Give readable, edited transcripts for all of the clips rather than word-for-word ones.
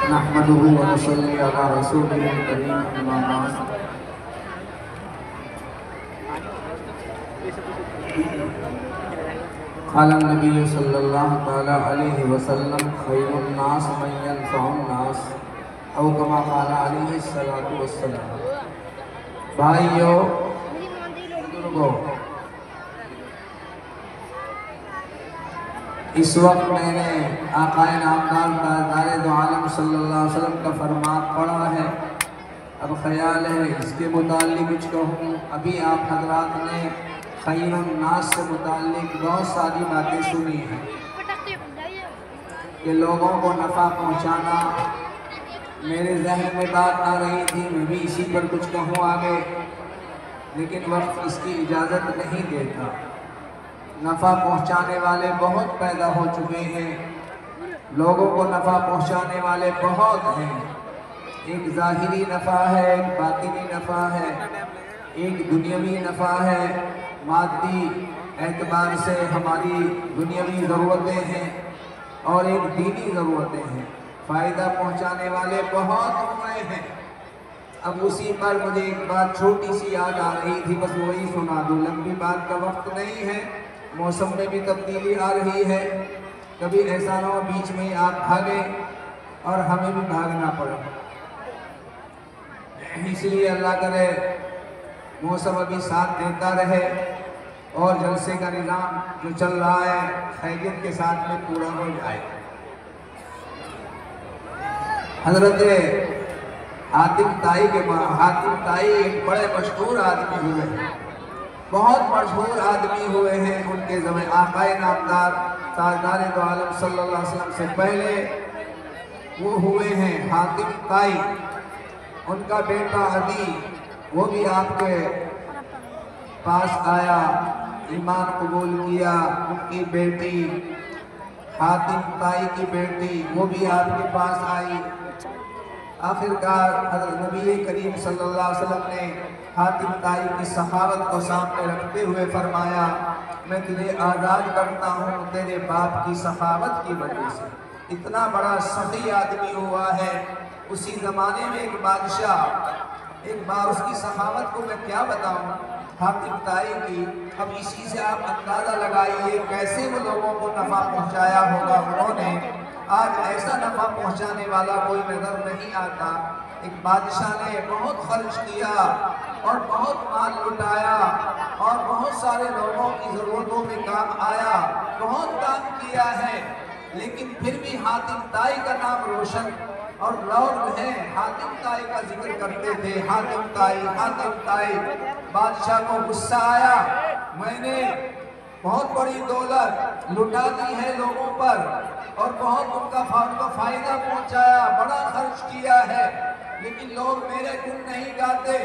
नहमदुहु व नसल्ली अला रसूलिल करीम अम्मा बाद। क़ाला नबी सल्लल्लाहु तआला अलैहि वसल्लम खैरुन नास मन यनफ़उन नास औ कमा क़ाला अलैहि सल्लतु वस्सलाम। भाइयों बुजुर्गों, इस वक्त मैंने आक़ाए नामदार ताजदारे दो आलम सल्लल्लाहु अलैहि वसल्लम का फरमान पढ़ा है। अब ख्याल है इसके मुताल्लिक़ कुछ कहूँ। अभी आप हजरात ने खैरुन नास से मुताल्लिक़ बहुत सारी बातें सुनी हैं कि लोगों को नफ़ा पहुँचाना। मेरे जहन में बात आ रही थी, मैं भी इसी पर कुछ कहूँ आगे, लेकिन वक्त इसकी इजाज़त नहीं देता। नफ़ा पहुँचाने वाले बहुत पैदा हो चुके हैं, लोगों को नफ़ा पहुँचाने वाले बहुत हैं। एक ज़ाहिरी नफ़ा है, एक बातिनी नफ़ा है, एक दुनियावी नफ़ा है। मादी एतबार से हमारी दुनियावी ज़रूरतें हैं और एक दीनी ज़रूरतें हैं। फ़ायदा पहुँचाने वाले बहुत हुए हैं। अब उसी पर मुझे एक बात छोटी सी याद आ रही थी, बस वही सुना दूँ। लंबी बात का वक्त नहीं है, मौसम में भी तब्दीली आ रही है। कभी ऐसा ना हो बीच में आप भागें और हमें भी भागना पड़े। इसलिए अल्लाह करे मौसम अभी साथ देता रहे और जलसे का निज़ाम जो चल रहा है खैरियत के साथ में पूरा हो जाए। हजरत हातिम ताई के हातिम ताई एक बड़े मशहूर आदमी हुए हैं, बहुत मशहूर आदमी हुए हैं। उनके ज़माने आक़ाए नामदार ताजदारे दो आलम सल्लल्लाहु अलैहि वसल्लम से पहले वो हुए हैं हातिम ताई। उनका बेटा अदी वो भी आपके पास आया, ईमान कबूल किया। उनकी बेटी हातिम ताई की बेटी वो भी आपके पास आई। आखिरकार हज़रत नबी करीम सल्लल्लाहु अलैहि वसल्लम ने हातिम ताई की सखावत को सामने रखते हुए फरमाया, मैं तुझे आज़ाद करता हूँ तेरे बाप की सखावत की वजह से। इतना बड़ा सही आदमी हुआ है। उसी ज़माने में एक बादशाह, एक बार उसकी सखावत को मैं क्या बताऊँ हातिम ताई की। अब इसी से आप अंदाज़ा लगाइए कैसे वो लोगों को नफ़ा पहुँचाया होगा उन्होंने। आज ऐसा नफ़ा पहुँचाने वाला कोई नज़र नहीं आता। एक बादशाह ने बहुत खर्च किया और बहुत माल लुटाया और बहुत सारे लोगों की ज़रूरतों में काम आया, बहुत काम किया है, लेकिन फिर भी हातिम ताई का नाम रोशन और लोग हैं हातिम ताई का जिक्र करते थे। हातिम ताई। बादशाह को गुस्सा आया, मैंने बहुत बड़ी दौलत लुटा दी है लोगों पर और बहुत उनका फायदा पहुंचाया, बड़ा खर्च किया है, लेकिन लोग मेरे गुण नहीं गाते,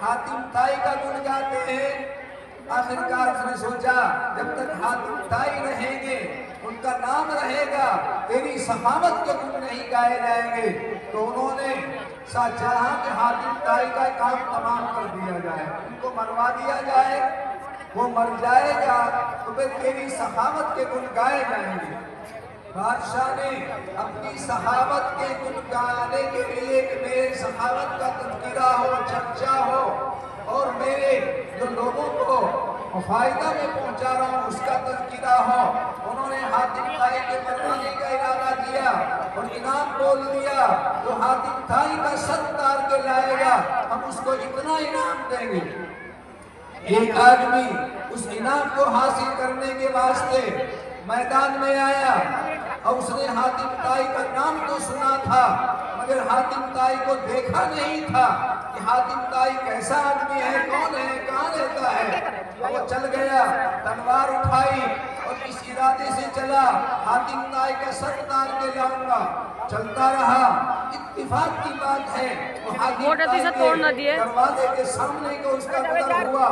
हातिम ताई का गुण गाते हैं। आखिरकार उसने सोचा जब तक हातिम ताई रहेंगे, उनका नाम रहेगा, तेरी सखावत के गुण नहीं गाए जाएंगे। तो उन्होंने चाहा कि हातिम ताई का काम तमाम कर दिया जाए, उनको मरवा दिया जाए, वो मर जाएगा तो फिर तेरी सखावत के गुण गाए जाएंगे। बादशाह ने अपनी सखावत के गुण गाने के लिए कि मेरे सखावत का तज़किरा हो, चर्चा हो और मेरे जो लोगों को फायदा में पहुंचा रहा हूँ उसका तज़किरा हो, उन्होंने हातिम ताई के मरवाने का इरादा किया और इनाम बोल दिया तो हातिम ताई का सर उतार के लाएगा, हम उसको इतना इनाम देंगे। एक आदमी उस इनाम को हासिल करने के वास्ते मैदान में आया और उसने हातिम ताई का नाम तो सुना था मगर हातिम ताई को देखा नहीं था कि हातिम ताई कैसा आदमी है, कौन है, कहाँ रहता है। वो चल गया, तलवार उठाई और इस इरादे से चला हातिम ताई का सर उतार के लाऊंगा। चलता रहा, इत्तिफाक की बात है वो हातिम ताई के दरवाजे के सामने को उसका गुजर हुआ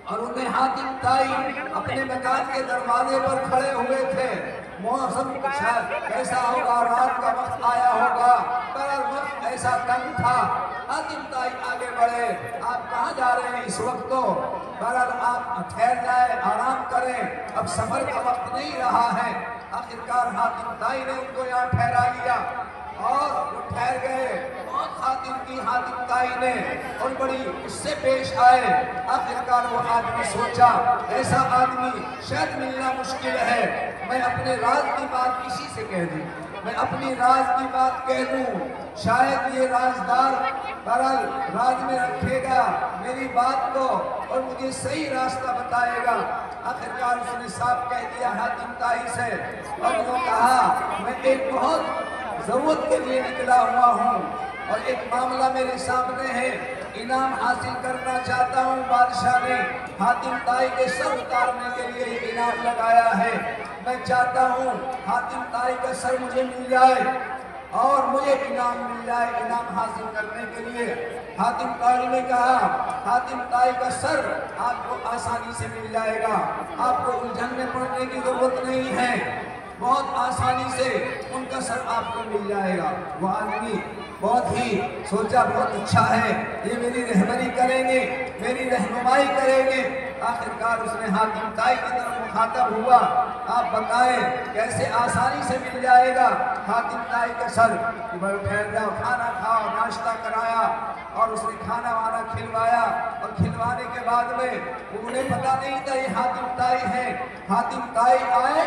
और उन्हें हातिम ताई अपने मकान के दरवाजे पर खड़े हुए थे। मौसम कैसा होगा, रात का वक्त आया होगा, पर वक्त ऐसा तंग था। हातिम ताई आगे बढ़े, आप कहाँ जा रहे हैं इस वक्त? तो बहरहाल आप ठहर जाए, आराम करें, अब सफर का वक्त नहीं रहा है। आखिरकार हातिम ताई ने उनको यहाँ ठहरा लिया। और वो ठहर गए। बहुत खातिम की हातिम ताई ने और बड़ी इससे पेश आए। आखिरकार वो आदमी सोचा ऐसा आदमी शायद मिलना मुश्किल है, मैं अपने राज की बात किसी से कह दूं, मैं अपनी राज की बात कह दूं, शायद ये राजदार बहरहाल राज में रखेगा मेरी बात को और मुझे सही रास्ता बताएगा। आखिरकार उसने साफ कह दिया हातिम ताई से और वो कहा मैं एक बहुत जरूरत के लिए निकला हुआ हूँ और एक मामला मेरे सामने है, इनाम हासिल करना चाहता हूँ। बादशाह ने हातिम ताई के सर उतारने के लिए इनाम लगाया है, मैं चाहता हूँ हातिम ताई का सर मुझे मिल जाए और मुझे इनाम मिल जाए इनाम हासिल करने के लिए। हातिम ताई ने कहा हातिम ताई का सर आपको आसानी से मिल जाएगा, आपको उलझन में पड़ने की जरूरत नहीं है, बहुत आसानी से उनका सर आपको मिल जाएगा। वो आदमी बहुत ही सोचा बहुत अच्छा है, ये मेरी रहबरी करेंगे, मेरी रहनुमाई करेंगे। आखिरकार उसने हातिम ताई की तरफ मुखातब हुआ, आप बताएं कैसे आसानी से मिल जाएगा हातिम ताई का सर। कि भाई ठहर जाओ, खाना खाओ, नाश्ता कराया और उसने खाना वाना खिलवाया और खिलवाने के बाद में उन्हें पता नहीं था ये हातिम ताई है। हातिम ताई आए,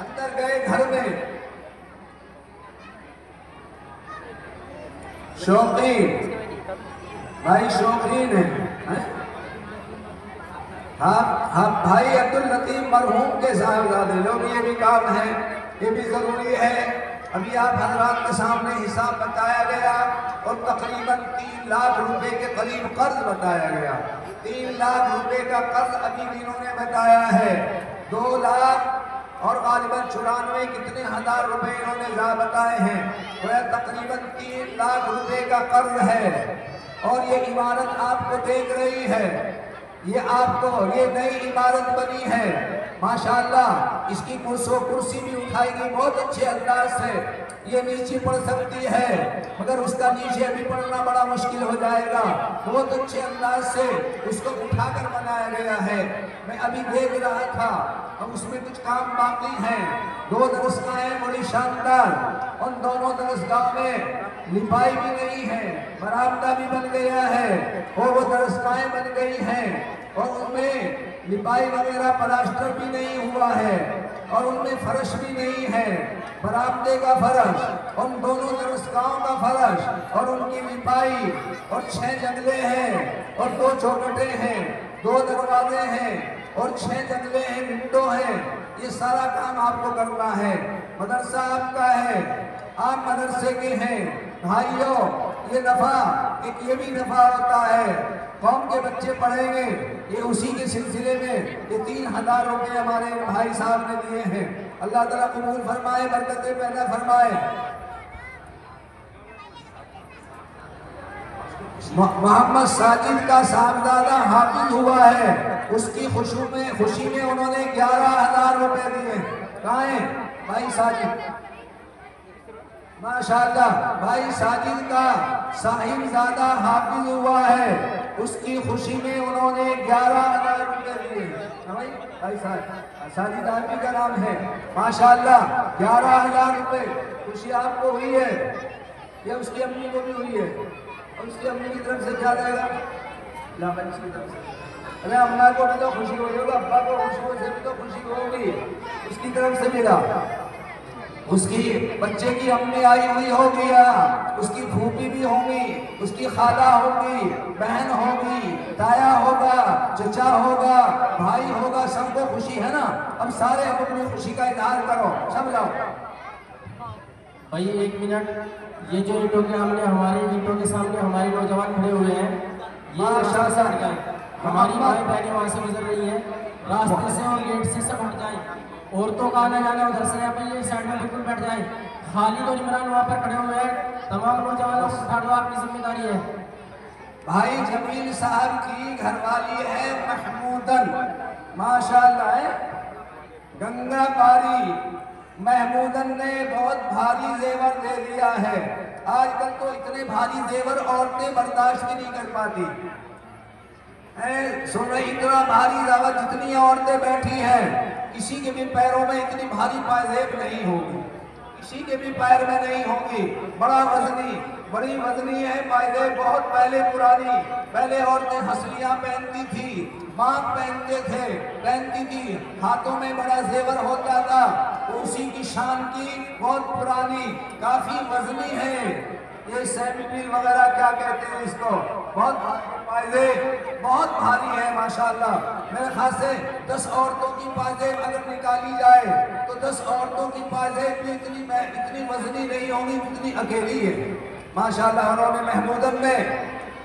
अंदर गए घर में। शौकीन भाई शौकीन है, हाँ भाई अब्दुल लतीफ मरहूम के साहिबजादे लोग, ये भी काम है, ये भी जरूरी है। अभी आप हजरात के सामने हिसाब बताया गया और तकरीबन 3 लाख रुपए के करीब कर्ज बताया गया। 3 लाख रुपए का कर्ज अभी भी इन्होंने बताया है। 2 लाख और गालिबन 94 कितने हजार रुपए इन्होंने जा बताए हैं, वह तकरीबन 3 लाख रुपए का कर्ज है। और ये इमारत आपको देख रही है, ये आपको ये नई इमारत बनी है माशाअल्लाह। इसकी कुर्सी भी उठाएगी बहुत अच्छे अंदाज से, ये नीचे पड़ सकती है मगर उसका नीचे अभी पड़ना बड़ा मुश्किल हो जाएगा। बहुत अच्छे अंदाज से उसको उठाकर बनाया गया है। मैं अभी देख रहा था और उसमें कुछ काम बाकी है। 2 दरसगाहें बड़ी शानदार, उन दोनों दरसगाह में लिपाई भी नहीं है, बरामदा भी बन गया है और वो दरसगाहें बन गई हैं और उनमें लिपाई वगैरह प्लास्टर भी नहीं हुआ है और उनमें फर्श भी नहीं है। बरामदे का फर्श, उन दोनों दरसगाहों का फर्श और उनकी लिपाई और 6 जंगले हैं और 2 चौखटें हैं, 2 दरवाजे हैं और 6 जंगले हैं, विंडो है। ये सारा काम आपको करना है। मदरसा आपका है, आप मदरसे के हैं भाइयों। ये नफा एक ये भी नफा होता है, कौम के बच्चे पढ़ेंगे, ये उसी के सिलसिले में ये 3000 रुपये हमारे भाई साहब ने दिए हैं। अल्लाह ताला कबूल फरमाए, बरकतें पैदा फरमाए। मोहम्मद साजिद का साहबजादा हाफिज हुआ है, उसकी खुशी में उन्होंने 11,000 रुपए दिए। कहाँ है भाई साजिद? माशाअल्लाह भाई साजिद का साहिबजादा हाफिज हुआ है, उसकी खुशी में उन्होंने 11,000 रुपए दिए। भाई साजिद आदमी का नाम है माशाअल्लाह। 11,000 रुपए खुशी आपको हुई है, या उसकी अम्मी को भी हुई है? और उसकी अम्मी की तरफ से क्या जाएगा? की तरफ से। अरे अम्मा को भी तो खुशी हुई होगी, अब्बा को खुशी से भी तो खुशी होगी, उसकी तरफ से मिला। उसकी बच्चे की अम्मी आई हुई होगी, उसकी फूफी भी होगी, उसकी खाला होगी, बहन होगी, ताया होगा, चचा होगा, भाई होगा, सबको खुशी है ना। अब सारे अपनी खुशी का इजहार करो, सब जाओ। भाई 1 मिनट, ये जो ईंटों के सामने हमारे ईंटों के सामने हमारे नौजवान खड़े हुए हैं, ये हमारी भाई बहनें वहाँ से गुजर रही है, रास्ते से और गेट से सब हट जाए। औरतों का आना जाना उधर से, ये साइड में बिल्कुल बैठ जाए। खालिद और इमरान वहाँ पर खड़े हुए हैं, तमाम नौजवानों को उठा दो, आपकी जिम्मेदारी है। भाई जमील साहब की घरवाली है महमूदन, माशाअल्लाह है, गंगा पारी महमूदन ने बहुत भारी जेवर दे दिया है। आजकल तो इतने भारी जेवर औरतें बर्दाश्त भी नहीं कर पाती। सुन रही, इतना भारी दावत जितनी औरतें बैठी हैं, किसी के भी पैरों में इतनी भारी पायजेब नहीं होगी, किसी के भी पैर में नहीं होंगी। बड़ा वजनी, बड़ी वजनी है पायदे, बहुत पहले पुरानी। पहले औरतें हसलियां पहनती थी, मांग पहनती थी, हाथों में बड़ा जेवर होता था, उसी की शान की, बहुत पुरानी, काफी वजनी है। ये सैमिल वगैरह क्या कहते हैं इसको, बहुत पायदे बहुत भारी है माशाल्लाह। मेरे ख्याल से 10 औरतों की पायदे अगर निकाली जाए तो 10 औरतों की पायदे भी इतनी वजनी नहीं होंगी जितनी अकेली है माशाल्लाह। उन्होंने महमूदन में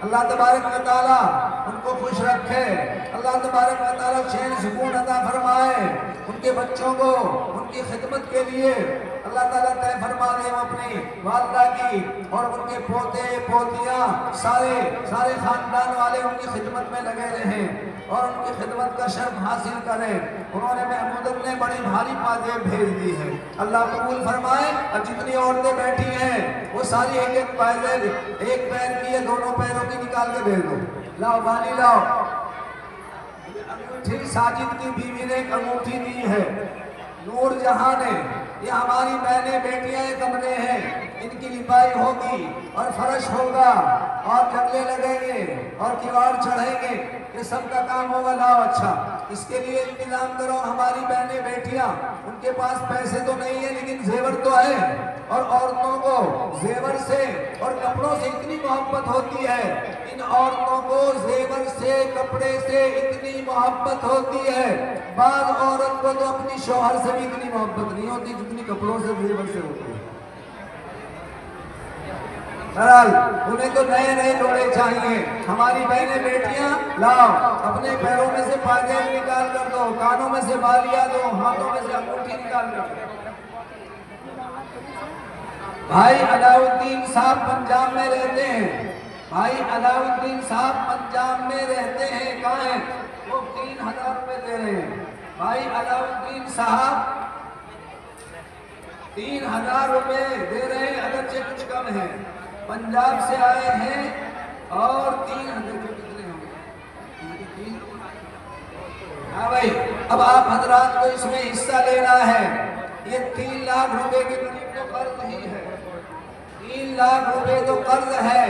अल्लाह तबारक व तआला उनको खुश रखे, अल्लाह तबारक व तआला चैन सुकून अता फरमाए, उनके बच्चों को उनकी खिदमत के लिए अल्लाह ताला तय फरमा दे अपनी वालदा की, और उनके पोते पोतियां सारे खानदान वाले उनकी खिदमत में लगे रहें और उनकी खिदमत का शर्फ हासिल करें। उन्होंने महमूदन ने बड़ी भारी पायदे भेज दी है, अल्लाह कबूल फरमाए। और जितनी औरतें बैठी हैं वो सारी एक पायदे, एक पैर की है, दोनों पैरों की निकाल के भेज दो। लाओ बाली लाओ। अंगूठी साजिद की बीवी ने एक अंगूठी दी है, नूर जहां ने। ये हमारी बहनें बेटियां कमरे हैं, इनकी लिपाई होगी और फर्श होगा और जंगले लगेंगे और किवाड़ चढ़ेंगे, ये सब का काम होगा। लाओ अच्छा, इसके लिए इंतजाम करो। हमारी बहनें बेटियां, उनके पास पैसे तो नहीं है लेकिन जेवर तो है, और औरतों को जेवर से और कपड़ों से इतनी मोहब्बत होती है, इन औरतों को जेवर से कपड़े से इतनी मोहब्बत होती है। बाद औरत को तो अपनी शौहर से भी इतनी मोहब्बत नहीं होती जितनी कपड़ों से जेवर से होती है। बहरहाल उन्हें तो नए नए जोड़े चाहिए। हमारी बहनें बेटियां लाओ, अपने पैरों में से पायदे निकाल कर दो, कानों में से बालियां दो, हाथों में से अंगूठी निकाल कर दो। भाई अलाउद्दीन साहब पंजाब में रहते हैं, भाई अलाउद्दीन साहब पंजाब में रहते हैं। कहाँ है वो? 3000 रुपए दे रहे हैं। भाई अलाउद्दीन साहब 3000 रुपए दे रहे हैं, अगरचे कुछ कम है। पंजाब से आए हैं और 3000 कितने होंगे? हाँ भाई, अब आप हजरात को इसमें हिस्सा लेना है। ये 3 लाख रुपए के करीब तो कर्ज ही है, 3 लाख रुपए तो कर्ज है,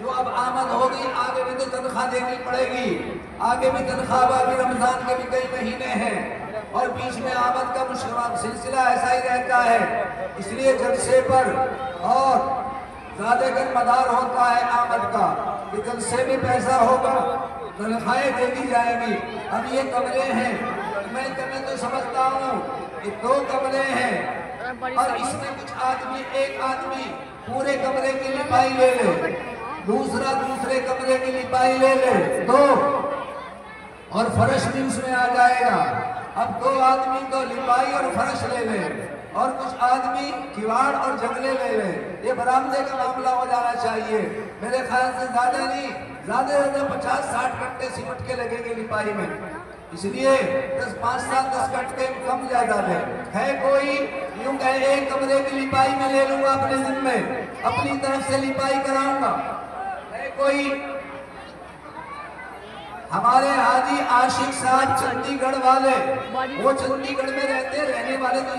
जो अब आमद होगी आगे भी तो तनख्वाह देनी पड़ेगी। आगे भी तनख्वाह, अभी रमजान के भी कई महीने हैं और बीच में आमद का मुश्किल सिलसिला ऐसा ही रहता है। इसलिए जलसे पर और ज्यादा कर मदार होता है आमद का, कि जलसे में पैसा होगा, तनख्वाहें दे दी जाएंगी। अब ये कमरे हैं, मैं तो समझता हूँ कि 2 कमरे हैं और इसमें कुछ आदमी, एक आदमी पूरे कमरे की लिपाई ले ले, दूसरा दूसरे कमरे की लिपाई ले ले, 2 और फर्श भी उसमें आ जाएगा। अब 2 आदमी तो लिपाई और फर्श ले ले और कुछ आदमी किवाड़ और जंगले ले ले। ये बरामदे का मामला हो जाना चाहिए। मेरे ख्याल से ज्यादा नहीं, ज्यादा 50-60 कट्टे सीमेंट के लगेंगे लिपाई में, इसलिए 5-7-10 कट्टे कम ज्यादा है कोई यूं कहे एक कमरे की लिपाई में ले लूंगा अपने जिम्मे, अपनी तरफ से लिपाई कराऊंगा, है कोई? हमारे हाजी आशिक साहब चंडीगढ़ वाले, वो चंडीगढ़ में रहते, रहने वाले तो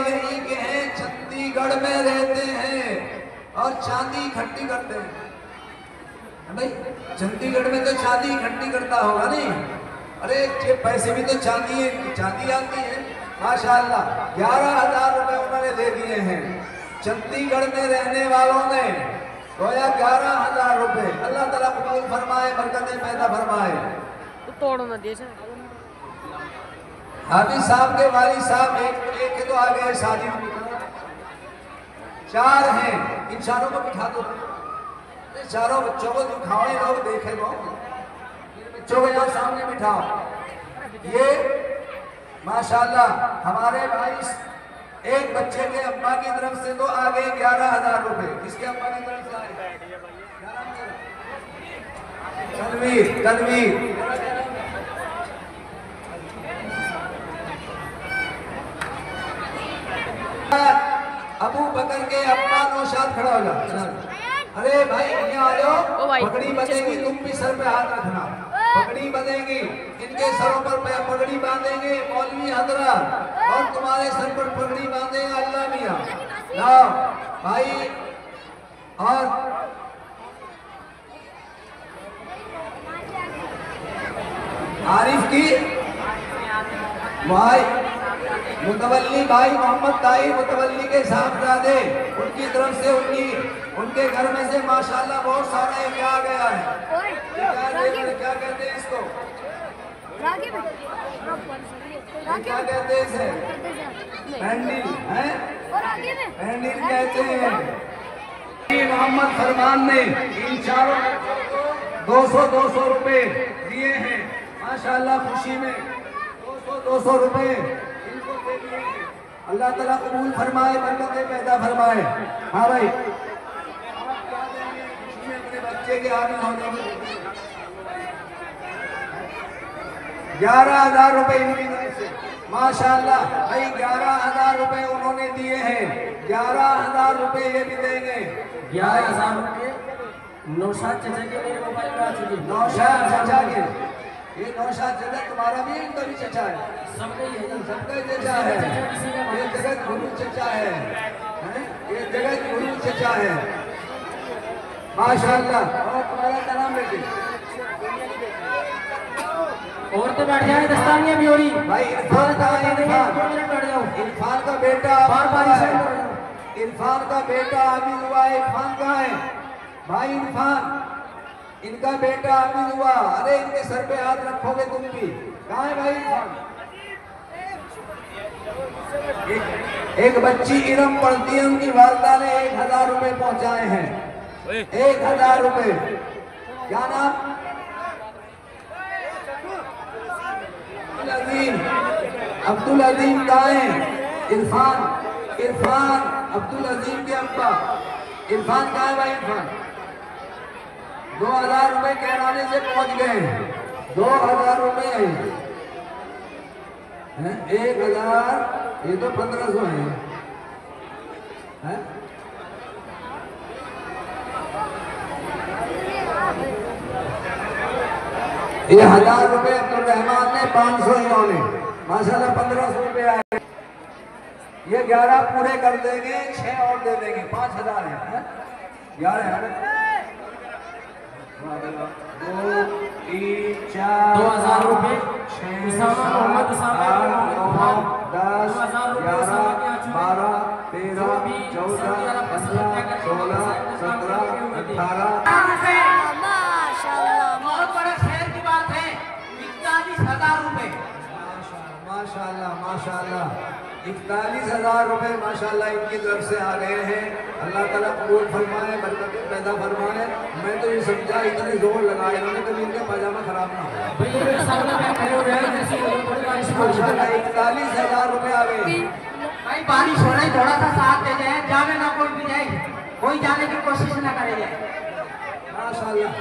यही के हैं, चंडीगढ़ में रहते हैं और चांदी इकट्ठी करते हैं। भाई चंडीगढ़ में तो चांदी इकट्ठी करता होगा नहीं? अरे पैसे भी तो चांदी आती है माशाल्लाह। 11,000 रुपए उन्होंने दे दिए हैं चंडीगढ़ में रहने वालों ने, गोया 11,000 रुपए। अल्लाह ताला कबूल फरमाए, बरकतें पैदा फरमाए। तो तोड़ो ना देश हाफिज साहब के वाली साहब एक तो आ गए, शादी 4 हैं, इन चारों को बिठा दो, चारों बच्चों को दिखाओ, ये लोग देखे वो बच्चों को यहाँ सामने बिठाओ। ये माशाल्लाह हमारे भाई, एक बच्चे के अब्बा की तरफ से तो आ गए 11,000 रुपए। किसके अब्बा की तरफ से आए? तनवीर। अबू बकर के अब्बा नौशाद खड़ा हो जा। अरे भाई यहाँ आ जाओ, पगड़ी बंधेगी, तुम भी सर पे हाथ रखना, पगड़ी बंधेगी, इनके सरों पर पगड़ी बांधेंगे मौलवी हजरत और तुम्हारे सर पर पगड़ी बांधेगा अल्लाह जाओ भाई। और आरिफ की भाई मुतवल्ली भाई मोहम्मद ताई मुतवल्ली के साहबजादे, उनकी तरफ से उनके घर में से माशाल्लाह बहुत सारा ये क्या आ गया है। क्या कहते हैं इसको, क्या कहते हैं इसे, पैंडिल है, पैंडिल कहते हैं। मोहम्मद फरमान ने इन चारों को 200 रुपए दिए हैं माशाल्लाह, खुशी में 200 रुपए इनको दे दिए हैं। अल्लाह ताला कबूल फरमाए, बरकतें पैदा फरमाए। हाँ भाई, अपने बच्चे के आगे होने में 11,000 रुपए इनकी तरफ से माशाल्लाह भाई, 11,000 रुपए उन्होंने दिए हैं। 11,000 रुपए ये भी देंगे। 11,000 रुपए नौशाद चचा के मेरे मोबाइल में आ चुके। नौशाद चचा के, ये नौशाद चचा तुम्हारा भी, इनका भी चचा है, सबका ही है, सबका चचा है। ये जगत गुरु चचा है, ये जगत गुरु चचा है माशाल्लाह। और तुम्हारा क्या नाम बेटे? और तो बैठ जाए, दस्तानियां भी हो रही भाई इरफान का, बैठ जाओ। इरफान का बेटा इरफान का बेटा आमिर हुआ है। इरफान कहाँ है भाई? इरफान, इनका बेटा आमिर हुआ। अरे इनके सर पे हाथ रखोगे तुम भी। कहाँ है भाई इरफान? एक बच्ची इरम पढ़ती है, उनकी वालदा ने 1,000 रुपए पहुंचाए हैं। 1,000 रुपए। क्या नाम? अब्दुल अजीम कहाँ है? इरफान अब्दुल अजीम के अब्बा। इरफान कहाँ है भाई? इरफान 2,000 रुपए कहराने से पहुंच गए। 2,000 रुपए हैं, 1,000, ये तो 1,500 है। ये 1,000 रुपए अब्दुल रहमान ने, 500 इन्होंने माशाल्लाह 1,500 रुपए आए। ये 11 पूरे कर देंगे, 6 और दे देंगे, 5,000 है। 11 है, 2, 3, 4, 2,000 रुपए 6, 7, 8, 9, 10, 11, 12, 13, 14, 15, 16, 17, 18। बहुत बड़े शहर की बात है। 41,000 रुपए माशाल्लाह माशाल्लाह, 41,000 रुपए माशाल्लाह इनकी तरफ से आ गए हैं। अल्लाह ताला कबूल फरमाए, बरकतें पैदा फरमाए। मैं तो ये समझा इतने जोर लगाए इन्होंने कभी इनका पजामा खराब ना हो। माशाल्लाह 41,000 रुपए आ गए। भाई बारिश हो रही, थोड़ा सा साथ दे जाए, जावे ना कोई भी जाए, कोई जाने की कोशिश ना करे जाए माशाल्लाह।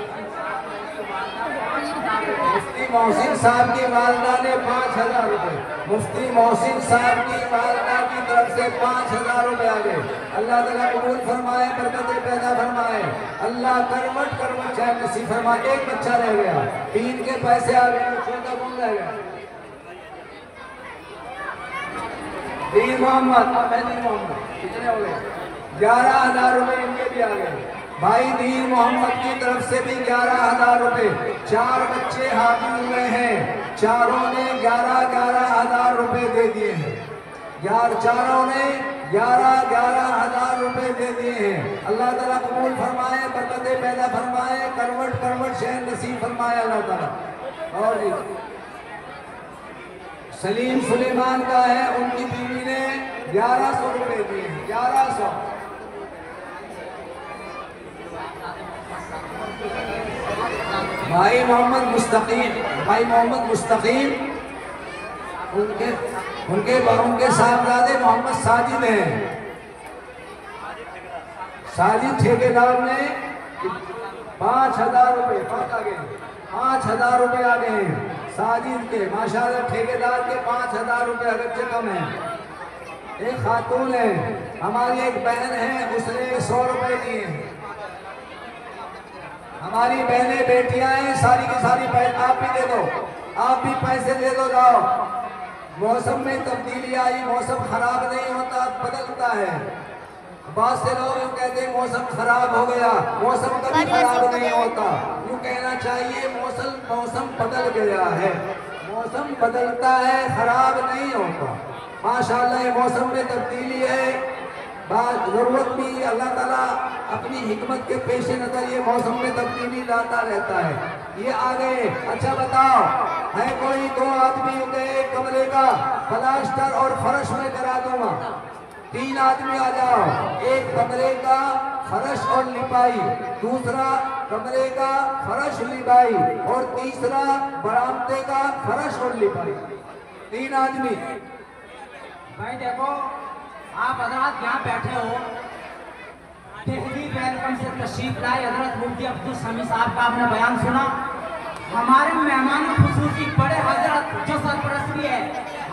मुफ्ती मोहसिन साहब की वालदा ने 5,000 रुपए, मुफ्ती मोहसिन साहब की वालदा की तरफ से 5,000 रुपए आ गए। अल्लाह ताला कबूल फरमाए, बरकतें पैदा फरमाए। अल्लाह करवट करवट चाहे नसीब फरमाए। एक बच्चा रह गया, 3 के पैसे आ गए, 14 कौन रह गया? दीन मोहम्मद। कितने हो गए? 11,000 रुपए इनके भी आ गए। भाई दीन मोहम्मद की तरफ से भी 11,000 रुपए। 4 बच्चे हाजिर हुए हैं, चारों ने 11,000 रुपए दे दिए हैं। चारों ने 11,000 रुपए दे दिए हैं। अल्लाह ताला कबूल फरमाए, बरकतें पैदा फरमाए, करवट करवट शहर नसीब फरमाए अल्लाह ताला। और सलीम सुलेमान का है, उनकी बीवी ने 1,100 रुपए दिए हैं। 1,100। भाई मोहम्मद मुस्तकीम, उनके साहबजादे मोहम्मद साजिद हैं। साजिद ठेकेदार ने 5,000 रुपए, 5,000 रुपए आ गए हैं साजिद के। माशाल्लाह ठेकेदार के 5,000 रुपए अगरचे कम है। एक खातून है, हमारी एक बहन है, उसने 100 रुपए दिए हैं। हमारी बहनें बेटियां हैं, सारी की सारी पैसे आप भी दे दो, आप भी पैसे दे दो। जाओ, मौसम में तब्दीली आई, मौसम खराब नहीं होता, बदलता है। बहुत से लोग यूँ कहते हैं मौसम खराब हो गया, मौसम कभी खराब नहीं होता। यूँ कहना चाहिए मौसम बदल गया है, मौसम बदलता है, खराब नहीं होता। माशाअल्लाह ये मौसम में तब्दीली है, बात जरूरत भी अल्लाह ताला अपनी हिकमत के पेश नजर ये मौसम में तब्दीली लाता रहता है। ये आ गए, अच्छा बताओ है कोई दो आदमी हो गए, कमरे का प्लास्टर और फर्श में करा दूंगा। तीन आदमी आ जाओ, एक कमरे का फर्श और लिपाई, दूसरा कमरे का फर्श लिपाई और तीसरा बरामदे का फर्श और लिपाई। तीन आदमी। भाई देखो आप हजरत यहाँ बैठे हो, तहजीब वेलकम से तशरीफ लाए हजरत मुफ्ती अब्दुल समी साहब का आपने बयान सुना। हमारे मेहमान खुसूसी बड़े हजरत जो सरपरस्त भी है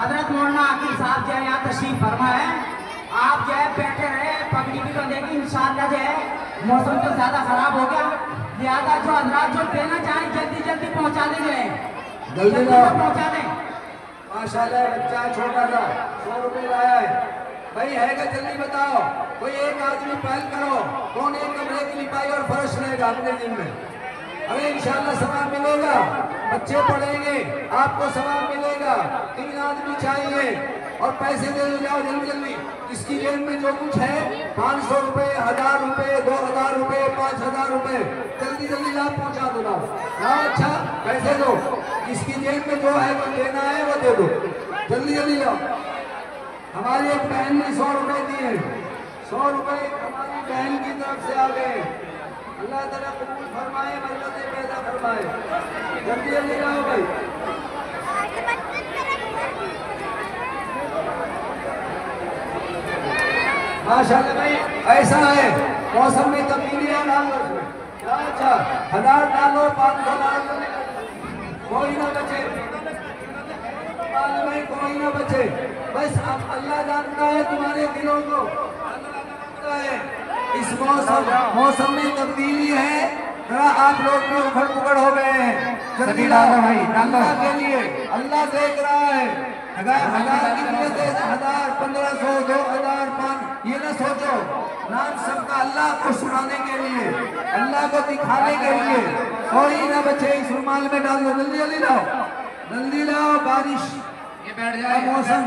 हजरत मौलाना आकिब साहब जो है यहाँ तशरीफ फरमा है। आप जो है बैठे रहे, पगड़ी भी बंधेगी इंशाअल्लाह। जो है मौसम तो ज्यादा खराब हो गया, लिहाजा जो हजरत जो देना चाहें जल्दी जल्दी पहुँचा दें, जल्दी पहुँचा दें। माशाल्लाह बच्चा छोटा सा 100 रुपए लाया है। भाई है क्या, जल्दी बताओ। कोई एक आदमी पहल करो, कौन एक कमरे की लिपाई और फर्श लेगा अपने दिन में? अरे इंशाल्लाह सवाब मिलेगा, बच्चे पढ़ेंगे, आपको सवाब मिलेगा। 3 आदमी चाहिए और पैसे दे दो, जाओ जल्दी जल्दी। इसकी जेब में जो कुछ है 500 रुपए, 1000 रुपए, 2000 रुपए, 5000 रुपए, जल्दी जल्दी लाभ पहुंचा दो। हाँ अच्छा पैसे दो, इसकी जेब में जो है वो देना है वो दे दो, जल्दी जल्दी जाओ। हमारी एक बहन ने 100 रुपए दिए, 100 रुपए हमारी बहन की तरफ से आ गए। अल्लाह ताला कबूल फरमाए, बरकतें पैदा फरमाए। जल्दी जल्दी जाओ भाई। माशाल्लाह भाई ऐसा है, मौसम में तब्दीलियां डाल दो। अच्छा 1000 डालो, 500 डालो, कोई ना बचे, में कोई ना बचे। बस अब अल्लाह जानता है तुम्हारे दिलों को, अल्लाह जानता है। इस मौसम में तब्दीली है, जरा आप लोग भी उखड़ पुखड़ हो गए हैं। जल्दी डालो भाई, अल्लाह के लिए, अल्लाह देख रहा है। अगर 1000 की नियत है, 1000, 1500, 2000, 5, ये ना सोचो। नाम सबका अल्लाह को सुनाने के लिए, अल्लाह को दिखाने के लिए, कोई ना बचे। इस रुमाल में डाल दो, जल्दी जल्दी लाओ, जल्दी लाओ। बारिश ये बैठ जाए, मौसम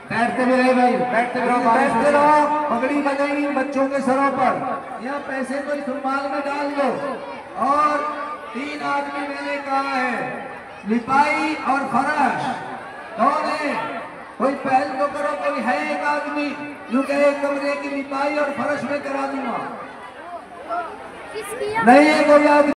बैठते भी रहे भाई, बैठते रहो। पगड़ी बंधेगी बच्चों के सरों पर। यहाँ पैसे को इस रुमाल में डाल दो। और 3 आदमी मैंने कहा है, लिपाई और फर्श। कौन है? कोई पहल तो करो, कोई है एक आदमी जो कहे कमरे की लिपाई और फर्श में करा दूंगा? नहीं है कोई आदमी?